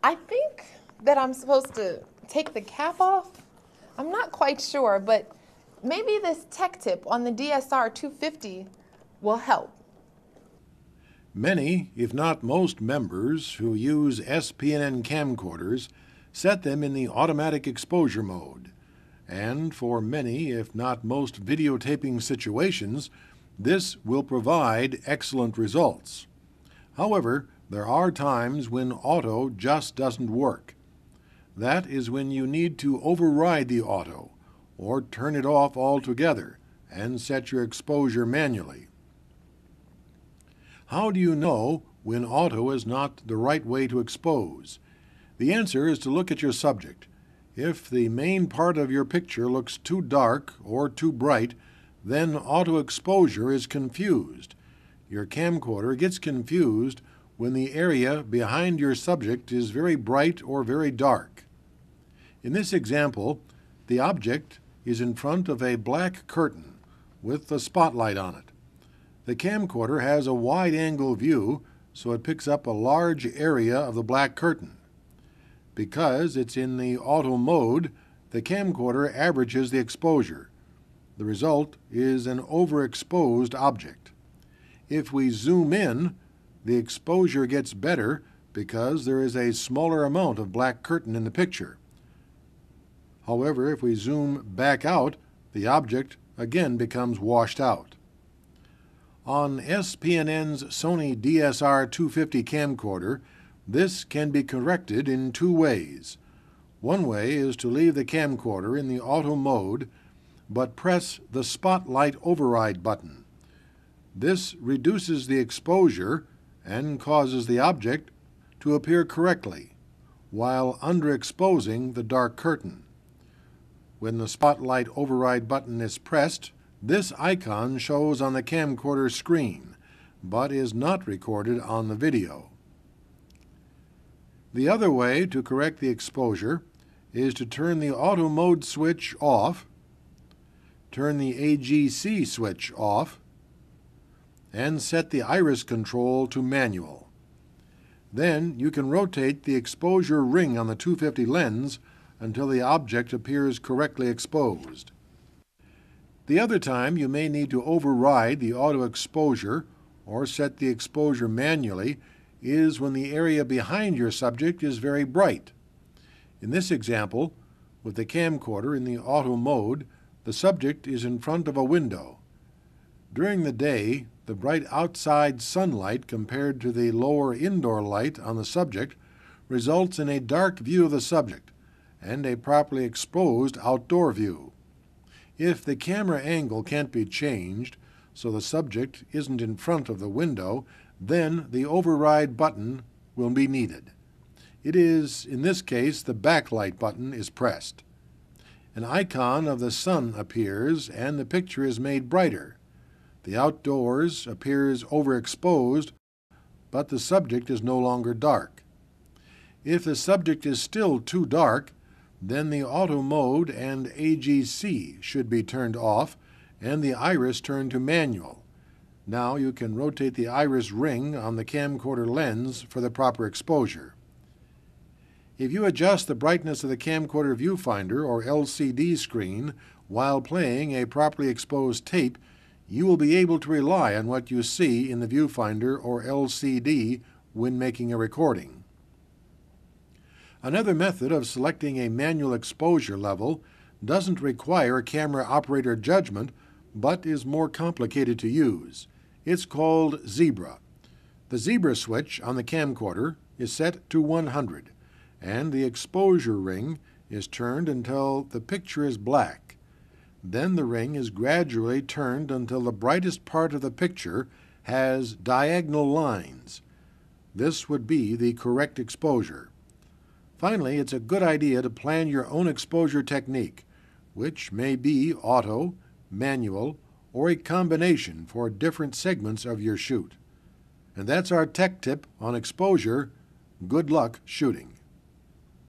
I think that I'm supposed to take the cap off. I'm not quite sure, but maybe this tech tip on the DSR 250 will help. Many, if not most members who use SPNN camcorders set them in the automatic exposure mode. And for many, if not most videotaping situations, this will provide excellent results. However, there are times when auto just doesn't work. That is when you need to override the auto or turn it off altogether and set your exposure manually. How do you know when auto is not the right way to expose? The answer is to look at your subject. If the main part of your picture looks too dark or too bright, then auto exposure is confused. Your camcorder gets confused when the area behind your subject is very bright or very dark. In this example, the object is in front of a black curtain with a spotlight on it. The camcorder has a wide-angle view, so it picks up a large area of the black curtain. Because it's in the auto mode, the camcorder averages the exposure. The result is an overexposed object. If we zoom in, the exposure gets better because there is a smaller amount of black curtain in the picture. However, if we zoom back out, the object again becomes washed out. On SPNN's Sony DSR 250 camcorder, this can be corrected in two ways. One way is to leave the camcorder in the auto mode, but press the Spotlight Override button. This reduces the exposure and causes the object to appear correctly, while underexposing the dark curtain. When the Spotlight Override button is pressed, this icon shows on the camcorder screen, but is not recorded on the video. The other way to correct the exposure is to turn the auto mode switch off, turn the AGC switch off, and set the iris control to manual. Then you can rotate the exposure ring on the 250 lens until the object appears correctly exposed. The other time you may need to override the auto exposure or set the exposure manually is when the area behind your subject is very bright. In this example, with the camcorder in the auto mode, the subject is in front of a window. During the day, the bright outside sunlight compared to the lower indoor light on the subject results in a dark view of the subject and a properly exposed outdoor view. If the camera angle can't be changed so the subject isn't in front of the window, then the override button will be needed. It is, in this case, the backlight button is pressed. An icon of the sun appears and the picture is made brighter. The outdoors appears overexposed, but the subject is no longer dark. If the subject is still too dark, then the auto mode and AGC should be turned off and the iris turned to manual. Now you can rotate the iris ring on the camcorder lens for the proper exposure. If you adjust the brightness of the camcorder viewfinder or LCD screen while playing a properly exposed tape, you will be able to rely on what you see in the viewfinder or LCD when making a recording. Another method of selecting a manual exposure level doesn't require camera operator judgment, but is more complicated to use. It's called Zebra. The Zebra switch on the camcorder is set to 100, and the exposure ring is turned until the picture is black. Then the ring is gradually turned until the brightest part of the picture has diagonal lines. This would be the correct exposure. Finally, it's a good idea to plan your own exposure technique, which may be auto, manual, or a combination for different segments of your shoot. And that's our tech tip on exposure. Good luck shooting.